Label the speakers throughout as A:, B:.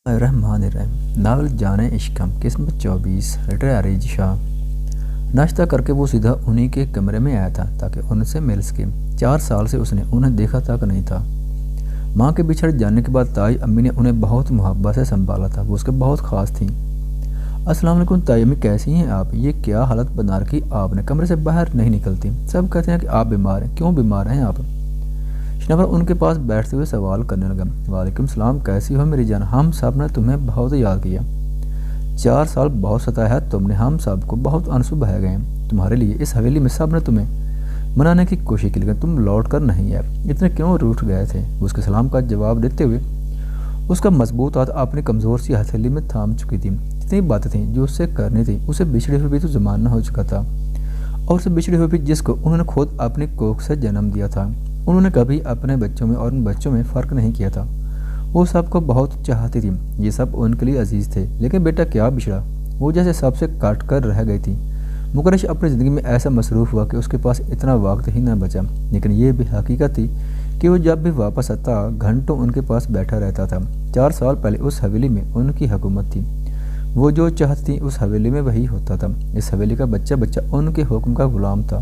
A: الرحمن الرحیم ناول جانے عشقم قسمت 24 رائٹر عریض شاہ۔ ناشتہ کر کے وہ سیدھا انہی کے کمرے میں آیا تھا تاکہ ان سے مل سکے۔ 4 سال سے اس نے انہیں دیکھا تک نہیں تھا۔ ماں کے بچھڑ جانے کے بعد تائی امی نے انہیں بہت محبت سے سنبھالا تھا، وہ اس کے بہت خاص تھیں۔ السلام علیکم تائی امی، کیسی ہیں آپ؟ یہ کیا حالت بنا رکھی آپ نے؟ کمرے سے باہر نہیں نکلتی، سب کہتے ہیں کہ آپ بیمار ہیں، کیوں بیمار ہیں آپ؟ شنور ان کے پاس بیٹھتے ہوئے سوال کرنے لگا۔ وعلیکم السلام، کیسی ہو میری جان؟ ہم سب نے تمہیں بہت یاد کیا، 4 سال بہت ستایا ہے تم نے، ہم سب کو بہت آنسو بہہ گئے ہیں تمہارے لیے۔ اس حویلی میں سب نے تمہیں منانے کی کوشش کی لیکن تم لوٹ کر نہیں آئے، اتنے کیوں روٹھ گئے تھے؟ اس کے سلام کا جواب دیتے ہوئے اس کا مضبوط ہاتھ اپنی کمزور سی ہتھیلی میں تھام چکی تھی۔ جتنی باتیں تھیں جو اس سے کرنی تھی، اسے بچھڑے ہوئے بھی تو زمانہ ہو چکا تھا، اور اسے بچھڑے ہوئے بھی جس کو انہوں نے خود اپنی کوکھ سے جنم دیا تھا۔ انہوں نے کبھی اپنے بچوں میں اور ان بچوں میں فرق نہیں کیا تھا، وہ سب کو بہت چاہتی تھی، یہ سب ان کے لیے عزیز تھے۔ لیکن بیٹا کیا بچھڑا، وہ جیسے سب سے کٹ کر رہ گئی تھی۔ مکرش اپنی زندگی میں ایسا مصروف ہوا کہ اس کے پاس اتنا وقت ہی نہ بچا، لیکن یہ بھی حقیقت تھی کہ وہ جب بھی واپس آتا گھنٹوں ان کے پاس بیٹھا رہتا تھا۔ 4 سال پہلے اس حویلی میں ان کی حکومت تھی، وہ جو چاہتی تھی اس حویلی میں وہی ہوتا تھا۔ اس حویلی کا بچہ بچہ ان کے حکم کا غلام تھا،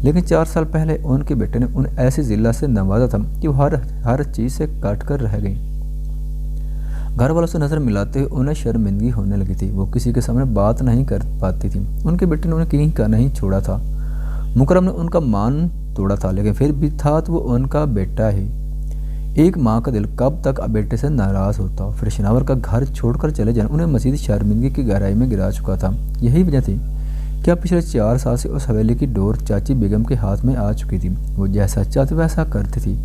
A: لیکن 4 سال پہلے ان کے بیٹے نے انہیں ایسی ذلت سے نوازا تھا کہ وہ ہر چیز سے کٹ کر رہ گئی۔ گھر والوں سے نظر ملاتے ہوئے انہیں شرمندگی ہونے لگی تھی، وہ کسی کے سامنے بات نہیں کر پاتی تھی۔ ان کے بیٹے نے انہیں کہیں کا نہیں چھوڑا تھا، مکرم نے ان کا مان توڑا تھا، لیکن پھر بھی تھا تو وہ ان کا بیٹا ہی۔ ایک ماں کا دل کب تک بیٹے سے ناراض ہوتا؟ پھر شناور کا گھر چھوڑ کر چلے جانا انہیں مزید شرمندگی کی گہرائی میں گرا چکا تھا۔ یہی وجہ تھی کیا پچھلے 4 سال سے اس حویلی کی ڈور چاچی بیگم کے ہاتھ میں آ چکی تھی، وہ جیسا چاہتے ویسا کرتی تھی۔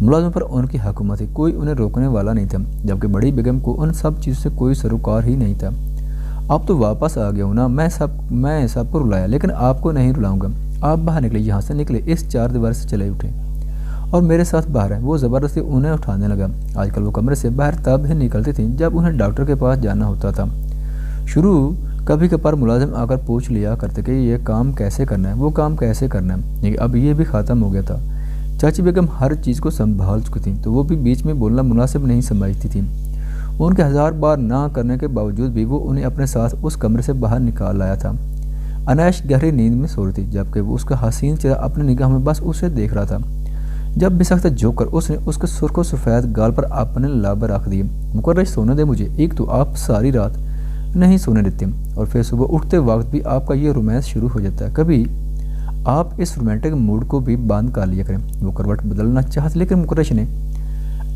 A: ملازموں پر ان کی حکومت تھی، کوئی انہیں روکنے والا نہیں تھا، جبکہ بڑی بیگم کو ان سب چیزوں سے کوئی سروکار ہی نہیں تھا۔ اب تو واپس آ گیا ہوں نا، میں سب کو رلایا لیکن آپ کو نہیں رلاؤں گا۔ آپ باہر نکلے، یہاں سے نکلے، اس 4 دیوار سے چلے اٹھے اور میرے ساتھ باہر ہیں۔ وہ زبردستی انہیں اٹھانے لگا۔ آج کل وہ کمرے سے باہر تب ہی نکلتی تھیں جب انہیں ڈاکٹر کے پاس جانا ہوتا تھا۔ شروع کبھی کبھار ملازم آ کر پوچھ لیا کرتے کہ یہ کام کیسے کرنا ہے، وہ کام کیسے کرنا ہے، لیکن اب یہ بھی ختم ہو گیا تھا۔ چاچی بیگم ہر چیز کو سنبھال چکی تھیں تو وہ بھی بیچ میں بولنا مناسب نہیں سمجھتی تھیں۔ ان کے 1000 بار نہ کرنے کے باوجود بھی وہ انہیں اپنے ساتھ اس کمرے سے باہر نکال لایا تھا۔ انیش گہری نیند میں سو رہی تھی، جبکہ وہ اس کا حسین چہرہ اپنی نگاہ میں بس اسے دیکھ رہا تھا۔ جب بھی سخت جھک کر اس نے اس کے سرخ و سفید گال پر اپنے لب رکھ دیے۔ مقرش سونے دے مجھے، ایک تو آپ ساری رات نہیں سونے دیتے اور پھر صبح اٹھتے وقت بھی آپ کا یہ رومانس شروع ہو جاتا ہے، کبھی آپ اس رومانٹک موڈ کو بھی بند کر لیا کریں۔ وہ کروٹ بدلنا چاہتے لیکن مقرش نے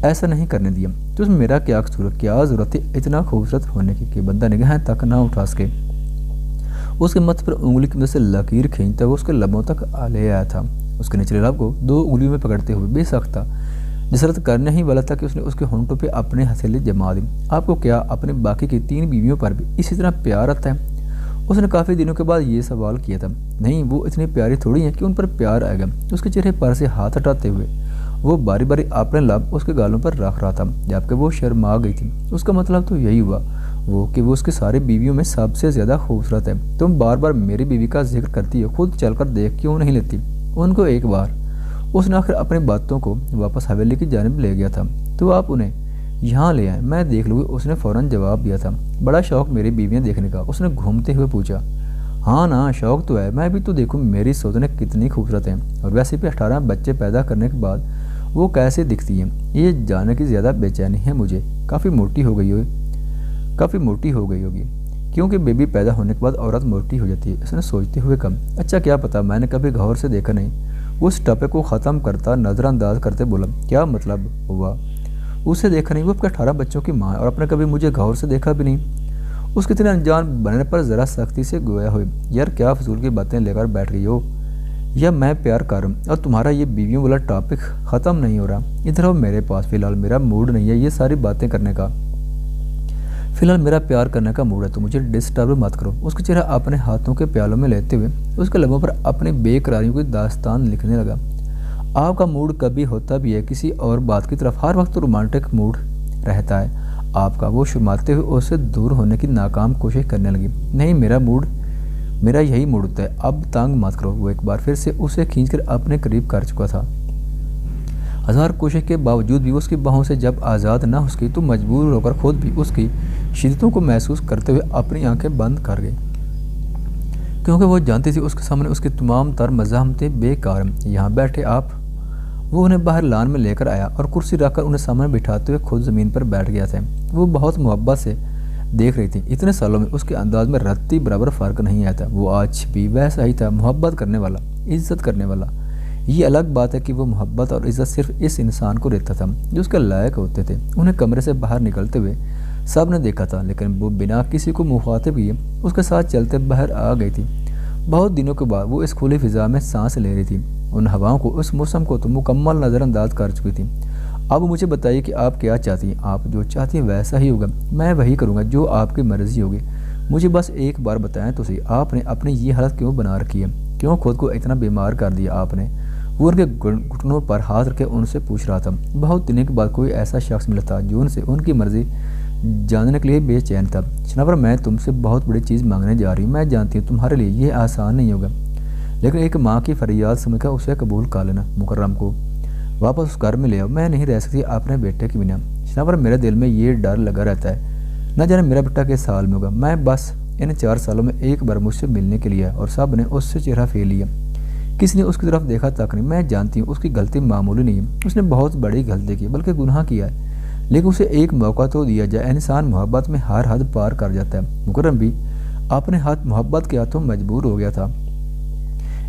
A: ایسا نہیں کرنے دیا۔ تو اس میں میرا کیا قصور، کیا ضرورت تھی اتنا خوبصورت ہونے کی کہ بندہ نگاہیں تک نہ اٹھا سکے؟ اس کے متھ پر انگلی کی مدد سے لکیر کھینچتا وہ اس کے لبوں تک لے آیا تھا، اس کے نچلے لب کو 2 انگلیوں میں پکڑتے ہوئے بے سخت تھا، جسارت کرنے ہی والا تھا کہ اس نے اس کے ہونٹوں پہ اپنے ہتھیلی جما دی۔ آپ کو کیا اپنے باقی کی 3 بیویوں پر بھی اسی طرح پیار آتا ہے؟ اس نے کافی دنوں کے بعد یہ سوال کیا تھا۔ نہیں، وہ اتنی پیاری تھوڑی ہیں کہ ان پر پیار آئے گا۔ اس کے چہرے پر سے ہاتھ ہٹاتے ہوئے وہ باری باری اپنے لب اس کے گالوں پر رکھ رہا تھا، جبکہ وہ شرما گئی تھی۔ اس کا مطلب تو یہی ہوا کہ وہ اس کے سارے بیویوں میں سب سے زیادہ خوبصورت ہے۔ تم بار بار میری بیوی کا ذکر کرتی ہو، خود چل کر دیکھ کیوں نہیں لیتی ان کو ایک بار؟ اس نے آخر اپنی باتوں کو واپس حویلی کی جانب لے گیا تھا۔ تو آپ انہیں یہاں لے آئیں، میں دیکھ لوں گی، اس نے فوراً جواب دیا تھا۔ بڑا شوق میری بیویاں دیکھنے کا؟ اس نے گھومتے ہوئے پوچھا۔ ہاں نا، شوق تو ہے، میں بھی تو دیکھوں میری سوتنیں کتنی خوبصورت ہیں، اور ویسے بھی 18 بچے پیدا کرنے کے بعد وہ کیسے دکھتی ہیں، یہ جاننے کی زیادہ بے چینی ہے مجھے۔ کافی موٹی ہو گئی ہوگی، کیونکہ بیبی پیدا ہونے کے بعد عورت موٹی ہو جاتی ہے، اس نے سوچتے ہوئے کہا۔ اچھا کیا پتا، میں نے کبھی غور سے دیکھا نہیں۔ وہ اس ٹاپک کو ختم کرتا نظر انداز کرتے بولا۔ کیا مطلب ہوا؟ اسے دیکھا نہیں؟ وہ اپنے 18 بچوں کی ماں ہے اور اپنے کبھی مجھے غور سے دیکھا بھی نہیں۔ اس کے اتنے انجان بننے پر ذرا سختی سے گویا ہوئی۔ یار کیا فضول کی باتیں لے کر بیٹھ گئی ہو؟ یا میں پیار کر رہا ہوں اور تمہارا یہ بیویوں والا ٹاپک ختم نہیں ہو رہا؟ ادھر آؤ میرے پاس، فی الحال میرا موڈ نہیں ہے یہ ساری باتیں کرنے کا، فی الحال میرا پیار کرنے کا موڈ ہے، تو مجھے ڈسٹرب مت کرو۔ اس کا چہرہ اپنے ہاتھوں کے پیالوں میں لیتے ہوئے اس کے لبوں پر اپنی بے قراریوں کی داستان لکھنے لگا۔ آپ کا موڈ کبھی ہوتا بھی ہے کسی اور بات کی طرف، ہر وقت رومانٹک موڈ رہتا ہے آپ کا۔ وہ شرماتے ہوئے اس سے دور ہونے کی ناکام کوشش کرنے لگی۔ نہیں، میرا یہی موڈ ہوتا ہے، اب تنگ مت کرو۔ وہ ایک بار پھر سے اسے کھینچ کر اپنے قریب کر چکا تھا۔ ہزار کوشش کے باوجود بھی اس کی باہوں سے جب آزاد نہ ہو سکی تو مجبور ہو کر خود بھی اس کی شدتوں کو محسوس کرتے ہوئے اپنی آنکھیں بند کر گئی، کیونکہ وہ جانتی تھی اس کے سامنے اس کی تمام تر مزاحمتیں بیکار ہیں۔ یہاں بیٹھے آپ۔ وہ انہیں باہر لان میں لے کر آیا اور کرسی رکھ کر انہیں سامنے بٹھاتے ہوئے خود زمین پر بیٹھ گیا تھا۔ وہ بہت محبت سے دیکھ رہی تھی۔ اتنے سالوں میں اس کے انداز میں رتی برابر فرق نہیں آیا تھا۔ وہ آج بھی ویسا ہی تھا، محبت کرنے والا، عزت کرنے والا۔ یہ الگ بات ہے کہ وہ محبت اور عزت صرف اس انسان کو دیتا تھا جو اس کے لائق ہوتے تھے۔ انہیں کمرے سے باہر نکلتے ہوئے سب نے دیکھا تھا، لیکن وہ بنا کسی کو مخاطب کیے اس کے ساتھ چلتے باہر آ گئی تھی۔ بہت دنوں کے بعد وہ اس کھلی فضا میں سانس لے رہی تھی۔ ان ہواؤں کو، اس موسم کو تو مکمل نظر انداز کر چکی تھی۔ اب مجھے بتائیے کہ آپ کیا چاہتی ہیں؟ آپ جو چاہتی ہیں ویسا ہی ہوگا، میں وہی کروں گا جو آپ کی مرضی ہوگی۔ مجھے بس ایک بار بتائیں تو صحیح، آپ نے اپنی یہ حالت کیوں بنا رکھی ہے؟ کیوں خود کو اتنا بیمار کر دیا آپ نے؟ وہ ان کے گھٹنوں پر ہاتھ رکھے ان سے پوچھ رہا تھا۔ بہت دنوں کے بعد کوئی ایسا شخص ملا تھا جو ان سے ان کی مرضی جاننے کے لیے بے چین تھا۔ شناور، میں تم سے بہت بڑی چیز مانگنے جا رہی ہوں۔ میں جانتی ہوں تمہارے لیے یہ آسان نہیں ہوگا، لیکن ایک ماں کی فریاد سمجھ کر اسے قبول کر لینا۔ مکرم کو واپس اس گھر میں لے آؤ، میں نہیں رہ سکتی اپنے بیٹے کے بنا۔ شناور، میرے دل میں یہ ڈر لگا رہتا ہے، نہ جانے میرا بیٹا کس سال میں ہوگا۔ میں بس ان 4 سالوں میں ایک بار مجھ سے ملنے کے لیے اور سب نے اس سے چہرہ پھیر لیا، کسی نے اس کی طرف دیکھا تک نہیں۔ میں جانتی ہوں اس کی غلطی معمولی نہیں ہے، اس نے بہت بڑی غلطی کی بلکہ گناہ کیا ہے، لیکن اسے ایک موقع تو دیا جائے۔ انسان محبت میں ہر حد پار کر جاتا ہے۔ مکرم بھی اپنے ہاتھ محبت کے ہاتھوں مجبور ہو گیا تھا۔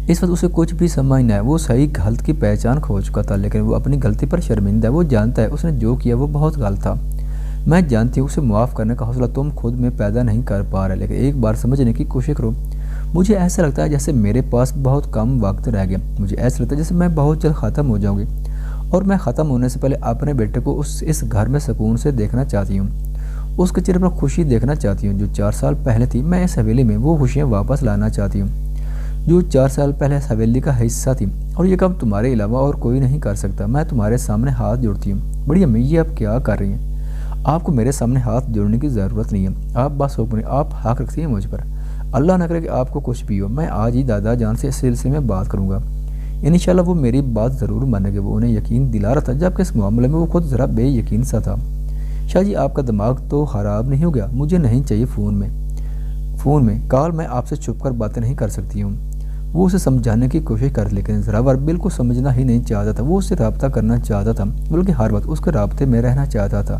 A: اس وقت اسے کچھ بھی سمجھ نہ ہے۔ وہ صحیح غلط کی پہچان کھو چکا تھا، لیکن وہ اپنی غلطی پر شرمندہ ہے۔ وہ جانتا ہے اس نے جو کیا وہ بہت غلط تھا۔ میں جانتی ہوں اسے معاف کرنے کا حوصلہ تم خود میں پیدا نہیں کر پا رہے، لیکن ایک بار سمجھنے کی کوشش کرو۔ مجھے ایسا لگتا ہے جیسے میرے پاس بہت کم وقت رہ گیا۔ مجھے ایسا لگتا ہے جیسے میں بہت جلد ختم ہو جاؤں گی، اور میں ختم ہونے سے پہلے اپنے بیٹے کو اس گھر میں سکون سے دیکھنا چاہتی ہوں، اس کے چہرے پر خوشی دیکھنا چاہتی ہوں جو 4 سال پہلے تھی۔ میں اس حویلی میں وہ خوشیاں واپس لانا چاہتی ہوں جو 4 سال پہلے اس حویلی کا حصہ تھی، اور یہ کام تمہارے علاوہ اور کوئی نہیں کر سکتا۔ میں تمہارے سامنے ہاتھ جوڑتی ہوں۔ بڑی امی، یہ آپ کیا کر رہی ہیں؟ آپ کو میرے سامنے ہاتھ جوڑنے کی ضرورت نہیں ہے، آپ بس حکم، آپ حق رکھتی ہیں مجھ پر۔ اللہ نہ کرے کہ آپ کو کچھ بھی ہو، میں آج ہی دادا جان سے اس سلسلے میں بات کروں گا، انشاءاللہ وہ میری بات ضرور مانے گے۔ وہ انہیں یقین دلا رہا تھا، جبکہ اس معاملے میں وہ خود ذرا بے یقین سا تھا۔ شاہ جی، آپ کا دماغ تو خراب نہیں ہو گیا؟ مجھے نہیں چاہیے فون میں کال، میں آپ سے چھپ کر باتیں نہیں کر سکتی ہوں۔ وہ اسے سمجھانے کی کوشش کر، لیکن زراور بالکل سمجھنا ہی نہیں چاہتا تھا۔ وہ اس سے رابطہ کرنا چاہتا تھا، بلکہ ہر وقت اس کے رابطے میں رہنا چاہتا تھا۔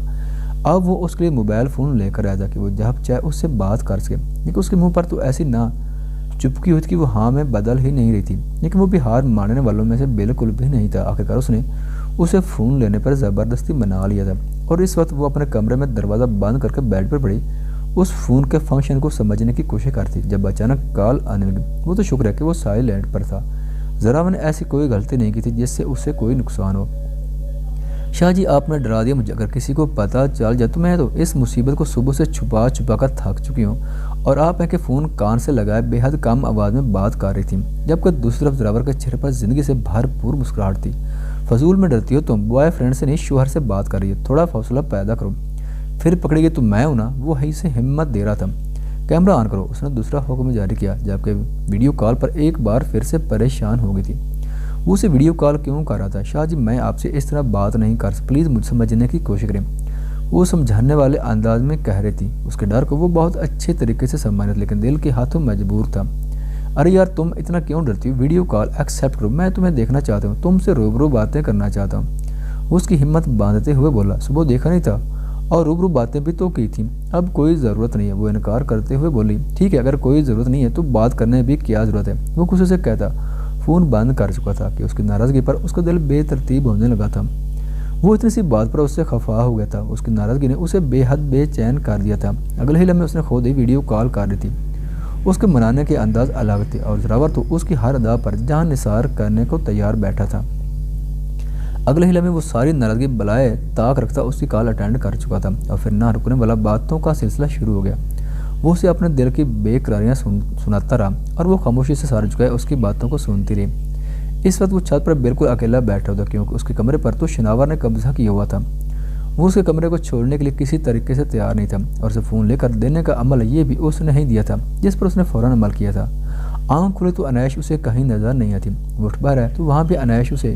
A: اب وہ اس کے لیے موبائل فون لے کر آیا تھا کہ وہ جب چاہے اس سے بات کر سکے، لیکن اس کے منہ پر تو ایسی نہ چپکی ہوئی تھی کہ وہ ہاں میں بدل ہی نہیں رہی تھی، لیکن وہ بھی ہار ماننے والوں میں سے بالکل بھی نہیں تھا۔ آخرکار اس نے اسے فون لینے پر زبردستی منا لیا تھا، اور اس وقت وہ اپنے کمرے میں دروازہ بند کر کے بیڈ پر پڑی اس فون کے فنکشن کو سمجھنے کی کوشش کرتی، جب اچانک کال آنے لگی۔ وہ تو شکر ہے کہ وہ سائلنٹ پر تھا۔ ذراور نے ایسی کوئی غلطی نہیں کی تھی جس سے اسے کوئی نقصان ہو۔ شاہ جی، آپ نے ڈرا دیا مجھے، اگر کسی کو پتہ چل جائے تو میں تو اس مصیبت کو صبح سے چھپا کر تھک چکی ہوں، اور آپ ہیں کہ فون کان سے لگائے بے حد کم آواز میں بات کر رہی تھی، جبکہ دوسری طرف زراور کے چہرے پر زندگی سے بھرپور مسکراہٹ تھی۔ فضول میں ڈرتی ہو تم، بوائے فرینڈ سے نہیں شوہر سے بات کر رہی ہے، تھوڑا حوصلہ پیدا کرو، پھر پکڑے گی تو میں ہوں نا۔ وہ ہی سے ہمت دے رہا تھا۔ کیمرہ آن کرو، اس نے دوسرا حکم جاری کیا، جبکہ ویڈیو کال پر ایک بار پھر سے پریشان ہو گئی تھی۔ وہ اسے ویڈیو کال کیوں کر رہا تھا؟ شاہ جی، میں آپ سے اس طرح بات نہیں کر سکتی، پلیز مجھ سمجھنے کی کوشش کریں، وہ سمجھانے والے انداز میں کہہ رہی تھی۔ اس کے ڈر کو وہ بہت اچھے طریقے سے سمجھ رہا تھا، لیکن دل کے ہاتھوں مجبور تھا۔ ارے یار، تم اتنا کیوں ڈرتی ہو؟ ویڈیو کال ایکسیپٹ کرو، میں تمہیں دیکھنا چاہتا ہوں، تم سے روبرو باتیں کرنا چاہتا ہوں۔ وہ اس کی ہمت باندھتے ہوئے بولا، صبح دیکھا نہیں تھا اور روبرو باتیں بھی تو کی تھیں، اب کوئی ضرورت نہیں ہے۔ وہ انکار کرتے ہوئے بولی، ٹھیک ہے، اگر کوئی ضرورت نہیں ہے تو بات کرنے بھی کیا ضرورت ہے؟ وہ غصے سے کہتا فون بند کر چکا تھا کہ اس کی ناراضگی پر اس کا دل بے ترتیب ہونے لگا تھا۔ وہ اتنی سی بات پر اس سے خفا ہو گیا تھا، اس کی ناراضگی نے اسے بے حد بے چین کر دیا تھا۔ اگلے ہی لمحے اس نے خود ہی ویڈیو کال کر رہی تھی۔ اس کے منانے کے انداز الگ تھے، اور زراور تو اس کی ہر ادا پر جان نثار کرنے کو تیار بیٹھا تھا۔ اگلے ہی لمحے وہ ساری ناراضگی بلائے طاق رکھتا اس کی کال اٹینڈ کر چکا تھا، اور پھر نہ رکنے والا باتوں کا سلسلہ شروع ہو گیا۔ وہ اسے اپنے دل کی بے قراریاں سناتا رہا، اور وہ خاموشی سے سر جھکائے اس کی باتوں کو سنتی رہی۔ اس وقت وہ چھت پر بالکل اکیلا بیٹھا ہوا تھا، کیونکہ اس کے کمرے پر تو شناور نے قبضہ کیا ہوا تھا۔ وہ اس کے کمرے کو چھوڑنے کے لیے کسی طریقے سے تیار نہیں تھا، اور اسے فون لے کر دینے کا عمل یہ بھی اس نے نہیں دیا تھا جس پر اس نے فوراً عمل کیا تھا۔ آنکھ کھلے تو انیش اسے کہیں نظر نہیں آتی، وہ اٹھ باہر ہے تو وہاں بھی انیش اسے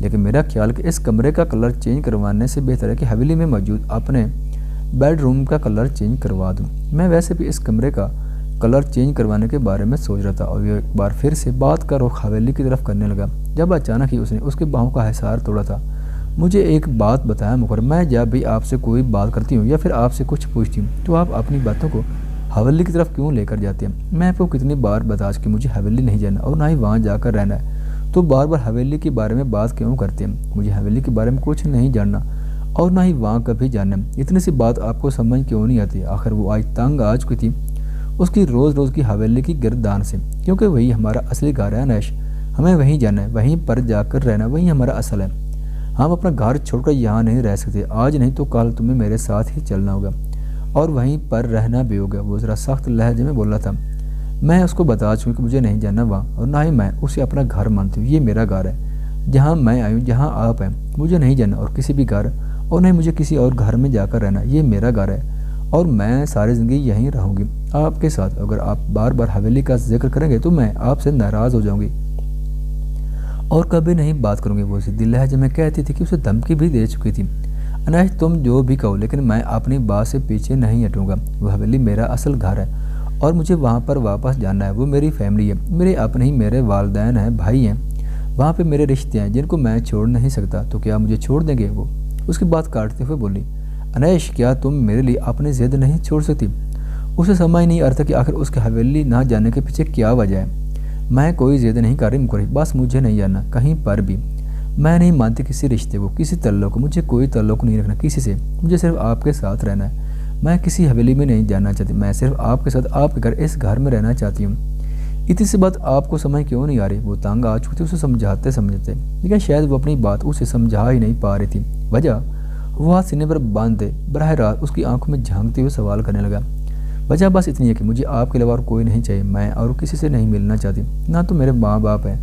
A: لیکن میرا خیال کہ اس کمرے کا کلر چینج کروانے سے بہتر ہے کہ حویلی میں موجود اپنے بیڈ روم کا کلر چینج کروا دوں۔ میں ویسے بھی اس کمرے کا کلر چینج کروانے کے بارے میں سوچ رہا تھا، اور یہ ایک بار پھر سے بات کا رخ حویلی کی طرف کرنے لگا جب اچانک ہی اس نے اس کے باہوں کا حصار توڑا تھا۔ مجھے ایک بات بتایا مقرر، میں جب بھی آپ سے کوئی بات کرتی ہوں یا پھر آپ سے کچھ پوچھتی ہوں تو آپ اپنی باتوں کو حویلی کی طرف کیوں لے کر جاتے ہیں؟ میں آپ کو کتنی بار بتا کہ مجھے حویلی نہیں جانا اور نہ ہی وہاں جا کر رہنا ہے، تو بار بار حویلی کے بارے میں بات کیوں کرتے ہیں؟ مجھے حویلی کے بارے میں کچھ نہیں جاننا اور نہ ہی وہاں کبھی جاننا۔ اتنی سی بات آپ کو سمجھ کیوں نہیں آتی؟ آخر وہ آج تنگ آ چکی تھی اس کی روز روز کی حویلی کی گردان سے، کیونکہ وہی ہمارا اصلی گھر ہے انیش، ہمیں وہیں جانا ہے، وہیں پر جا کر رہنا، وہیں ہمارا اصل ہے۔ ہم اپنا گھر چھوڑ کر یہاں نہیں رہ سکتے، آج نہیں تو کل تمہیں میرے ساتھ ہی چلنا ہوگا اور وہیں پر رہنا بھی ہوگا۔ وہ ذرا سخت لہجے میں بولا تھا۔ میں اس کو بتا چکی کہ مجھے نہیں جانا وہاں، اور نہ ہی میں اسے اپنا گھر مانتی ہوں۔ یہ میرا گھر ہے، جہاں میں آئی ہوں، جہاں آپ ہیں، مجھے نہیں جانا اور کسی بھی گھر، اور نہ ہی مجھے کسی اور گھر میں جا کر رہنا۔ یہ میرا گھر ہے اور میں ساری زندگی یہیں رہوں گی آپ کے ساتھ۔ اگر آپ بار بار حویلی کا ذکر کریں گے تو میں آپ سے ناراض ہو جاؤں گی اور کبھی نہیں بات کروں گی۔ وہ ضدی لہجے میں کہتی تھی کہ اسے دھمکی بھی دے چکی تھی۔ انیش تم جو بھی کہو لیکن میں اپنی بات سے پیچھے نہیں ہٹوں گا۔ وہ حویلی میرا اصل گھر ہے اور مجھے وہاں پر واپس جانا ہے۔ وہ میری فیملی ہے، میرے اپنے ہی میرے والدین ہیں، بھائی ہیں، وہاں پہ میرے رشتے ہیں جن کو میں چھوڑ نہیں سکتا۔ تو کیا مجھے چھوڑ دیں گے؟ وہ اس کی بات کاٹتے ہوئے بولی۔ انیش کیا تم میرے لیے اپنی ضد نہیں چھوڑ سکتی؟ اسے سمجھ نہیں آتا کہ آخر اس کے حویلی نہ جانے کے پیچھے کیا وجہ ہے۔ میں کوئی ضد نہیں کر رہی مقرر، بس مجھے نہیں جانا کہیں پر بھی۔ میں نہیں مانتی کسی رشتے کو، کسی تعلق کو، مجھے کوئی تعلق نہیں رکھنا کسی سے، مجھے صرف آپ کے ساتھ رہنا ہے۔ میں کسی حویلی میں نہیں جانا چاہتی، میں صرف آپ کے ساتھ آپ کے گھر اس گھر میں رہنا چاہتی ہوں۔ اتنی سی بات آپ کو سمجھ کیوں نہیں آ رہی؟ وہ تنگ آ چکی تھی اسے سمجھاتے لیکن شاید وہ اپنی بات اسے سمجھا ہی نہیں پا رہی تھی۔ وجہ؟ وہ ہاتھ سینے پر باندھے براہ راست اس کی آنکھوں میں جھانکتے ہوئے سوال کرنے لگا۔ وجہ بس اتنی ہے کہ مجھے آپ کے علاوہ اور کوئی نہیں چاہیے، میں اور کسی سے نہیں ملنا چاہتی، نہ تو میرے ماں باپ ہیں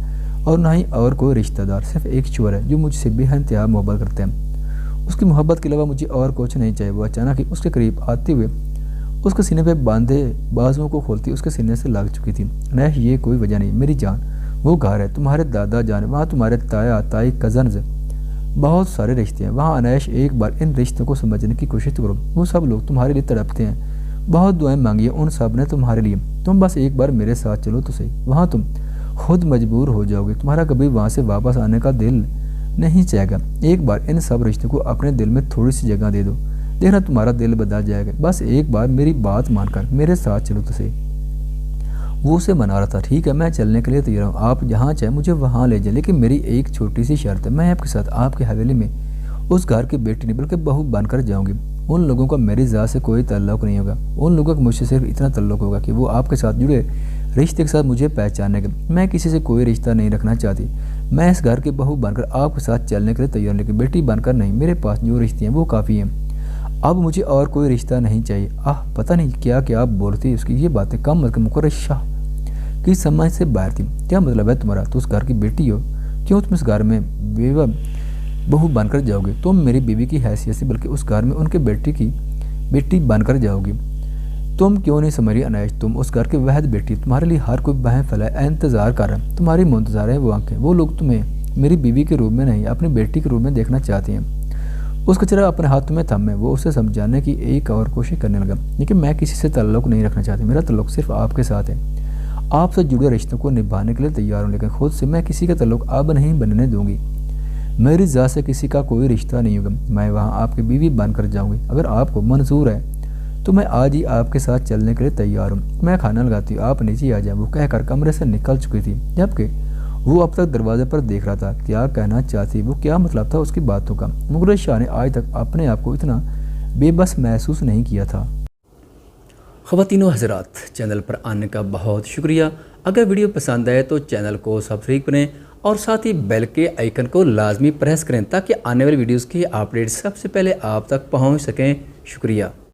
A: اور نہ ہی اور کوئی رشتہ دار، صرف ایک چور ہے جو مجھ سے بے انتہا محبت کرتے ہیں۔ اس کی محبت کے علاوہ مجھے اور کچھ نہیں چاہیے۔ وہ اچانک ہی اس کے قریب آتے ہوئے اس کے سینے پہ باندھے بازوؤں کو کھولتی اس کے سینے سے لگ چکی تھی۔ انیش یہ کوئی وجہ نہیں میری جان، وہ گھر ہے، تمہارے دادا جان، وہاں تمہارے تایا تائی کزنز، بہت سارے رشتے ہیں وہاں۔ انیش ایک بار ان رشتوں کو سمجھنے کی کوشش کرو، وہ سب لوگ تمہارے لیے تڑپتے ہیں، بہت دعائیں مانگی ہیں ان سب نے تمہارے لیے۔ تم بس ایک بار میرے ساتھ چلو تو صحیح، وہاں تم خود مجبور ہو جاؤ گے، تمہارا کبھی وہاں سے واپس آنے کا دل نہیں چاہے گا۔ ایک بار ان سب رشتوں کو اپنے دل میں تھوڑی سی جگہ دے دو، دیکھنا تمہارا دل بدل جائے گا۔ بس ایک بار میری بات مان کر میرے ساتھ چلو تو صحیح۔ وہ اسے منا رہا تھا۔ ٹھیک ہے، میں چلنے کے لیے تیار ہوں، آپ جہاں چاہیں مجھے وہاں لے جائیں، لیکن میری ایک چھوٹی سی شرط ہے، میں آپ کے ساتھ آپ کی حویلی میں اس گھر کی بیٹی نہیں بلکہ بہو بن کر جاؤں گی۔ ان لوگوں کا میری ذات سے کوئی تعلق نہیں ہوگا، ان لوگوں کا مجھ سے صرف اتنا تعلق ہوگا کہ وہ آپ کے ساتھ جڑے رشتے کے ساتھ مجھے پہچاننے گا۔ میں کسی سے کوئی رشتہ نہیں رکھنا چاہتی، میں اس گھر کی بہو بن کر آپ کے ساتھ چلنے کے لیے تیار ہوں، لیکن بیٹی بن کر نہیں۔ میرے پاس جو رشتے ہیں وہ کافی ہیں، اب مجھے اور کوئی رشتہ نہیں چاہیے۔ پتہ نہیں کیا کیا بولتی اس کی یہ باتیں کم از کم مقرر شاہ کی سمجھ سے باہر تھی۔ کیا مطلب ہے تمہارا؟ تو اس گھر کی بیٹی ہو، کیوں تم اس گھر میں بیوہ بہو بن کر جاؤ گے؟ تم میری بیوی کی حیثیت سے بلکہ اس گھر میں ان کے بیٹی کی بیٹی بن کر جاؤ گی۔ تم کیوں نہیں سمجھ رہی انیش؟ تم اس گھر کے واحد بیٹی، تمہارے لیے ہر کوئی بہن پھیلائے انتظار کر رہا ہے، تمہاری منتظر ہے وہ آنکھیں۔ وہ لوگ تمہیں میری بیوی کے روپ میں نہیں اپنی بیٹی کے روپ میں دیکھنا چاہتی ہیں۔ اس کا چہرہ اپنے ہاتھ میں تھامے وہ اسے سمجھانے کی ایک اور کوشش کرنے لگا، لیکن میں کسی سے تعلق نہیں رکھنا چاہتی، میرا تعلق صرف آپ کے ساتھ ہے۔ آپ سے جڑے رشتوں کو نبھانے کے لیے تیار ہوں، لیکن خود سے میں کسی کا تعلق اب نہیں بننے دوں گی۔ میری ذات سے کسی کا کوئی رشتہ نہیں ہوگا، میں وہاں آپ کی بیوی بن کر جاؤں گی۔ اگر آپ کو منظور ہے تو میں آج ہی آپ کے ساتھ چلنے کے لیے تیار ہوں، میں کھانا لگاتی ہوں، آپ نیچے آ جائیں۔ وہ کہہ کر کمرے سے نکل چکی تھی، جبکہ وہ اب تک دروازے پر دیکھ رہا تھا۔ کیا کہنا چاہتی وہ؟ کیا مطلب تھا اس کی باتوں کا؟ مقرر شاہ نے آج تک اپنے آپ کو اتنا بے بس محسوس نہیں کیا تھا۔ خواتین و حضرات، چینل پر آنے کا بہت شکریہ۔ اگر ویڈیو پسند آئے تو چینل کو سبسکرائب کریں اور ساتھ ہی بیل کے آئیکن کو لازمی پریس کریں تاکہ آنے والی ویڈیوز کی اپڈیٹ سب سے پہلے آپ تک پہنچ سکیں۔ شکریہ۔